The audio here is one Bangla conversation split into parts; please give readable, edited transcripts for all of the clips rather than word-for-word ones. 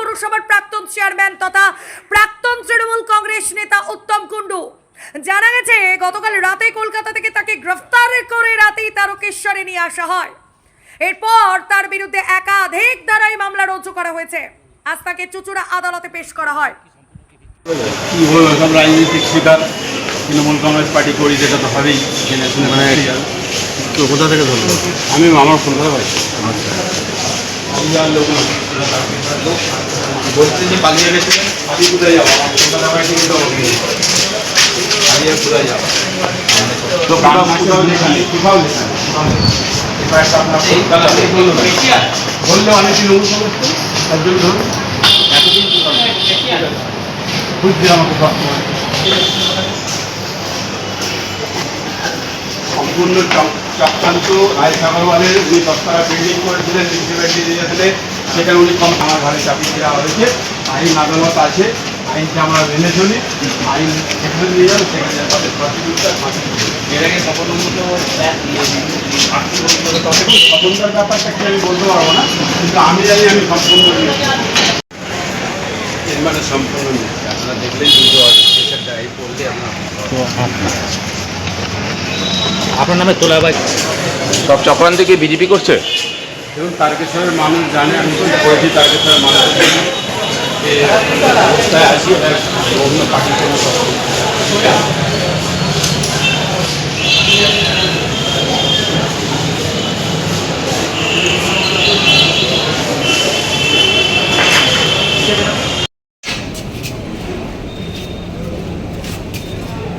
পৌরসভার প্রাক্তন চেয়ারম্যান তথা প্রাক্তন তৃণমূল কংগ্রেস নেতা উত্তম কুণ্ডু। জানা গেছে গতকাল রাতে কলকাতা থেকে তাকে গ্রেফতার করে রাতেই তারকেশ্বরে নিয়ে আসা হয়। এরপর তার বিরুদ্ধে একাধিক ধারায় মামলা রুজু করা হয়েছে। আজ তাকে চুঁচুড়া আদালতে পেশ করা হয়। কি বলবো, সব রাজনৈতিক শিকার। তৃণমূল কংগ্রেস পার্টি করি, যেটা তো হবেই। মানে তো কোথা থেকে ধরলো? আমি আমার কলকাতা বাড়ি। বলতে যে পালিয়ে গেছিলেন, আমি কোথায় যাবো? আমার কলকাতা বাড়ি থেকে তো পালিয়ে কোথায় যাবো? তো কোথাও বললো আমি তৃণমূল কংগ্রেস একজন ধরুন এতদিন বুঝতে আমাকে সম্পূর্ণ চক্রান্ত। রায় সাগরওয়ালের উনি 10 টাকা বিল্ডিং করেছিলেন মিউনিসিপ্যালিটি দিয়েছিলেন, সেখানে উনি কম আমার ঘরে চাপিয়ে দেওয়া হয়েছে। আইন আদালত আছে, আইনকে আমরা মেনে চলি। আইন সেখানে নিয়ে যাবে, সেখানে যাবে এর আগে স্বতন্ত্রের ব্যাপারটা কি আমি বলতে পারবো না, কিন্তু আমি জানি আমি সম্পূর্ণ এর মানে সম্পূর্ণ নেই। আপনারা দেখলেই বুঝতে পারবেন, পেশেন্ট ডায়েরি পড়লে আপনার নামে তোলাবাজ সব চক্রান্ত কি বিজেপি করছে? এবং তারকেশ্বরের মানুষ জানে আমি কি করেছি। তারকেশ্বরের মানুষ অবস্থায় আসি, অন্য পার্টি কোনো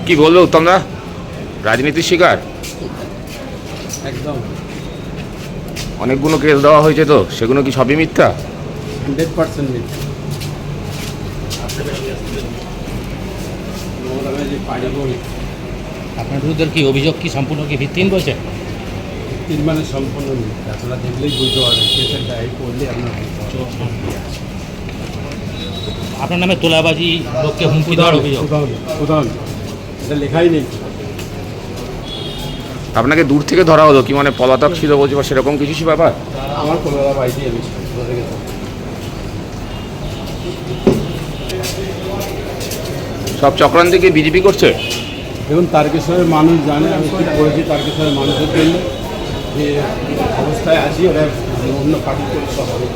কি বলবো উত্তম দা, রাজনীতির শিকার। একদম অনেকগুলো কেস দেওয়া হয়েছে, তো সেগুলো কি সবই মিথ্যা? 100% মিথ্যা। যে পাড়ি বই আপনার বিরুদ্ধে কি অভিযোগ কি সম্পূর্ণ কি ভিত্তিহীন বলছেন? মানে সম্পূর্ণ মিথ্যা। আপনারা দেখলেই বুঝতে পারবেন, পেশেন্ট ডায়েরি পড়লে আপনার আপনার নামে তোলাবাজি, লোককে হুমকি দেওয়ার অভিযোগ। কোথাও এটা লেখাই নেই। আপনাকে দূর থেকে ধরা হলো কি, মানে পলাতক ছিল বলছে বা সেরকম কিছু ব্যাপার? আমার কলকাতা বাড়িতেই আমি কোথা থেকে সব চক্রান্ত কি বিজেপি করছে? দেখুন, তারকেশ্বরের মানুষ জানে আমি কী করেছি। তারকেশ্বরের মানুষের জন্য যে অবস্থায় আছি, ওরা অন্য পার্টি করে সব হবে।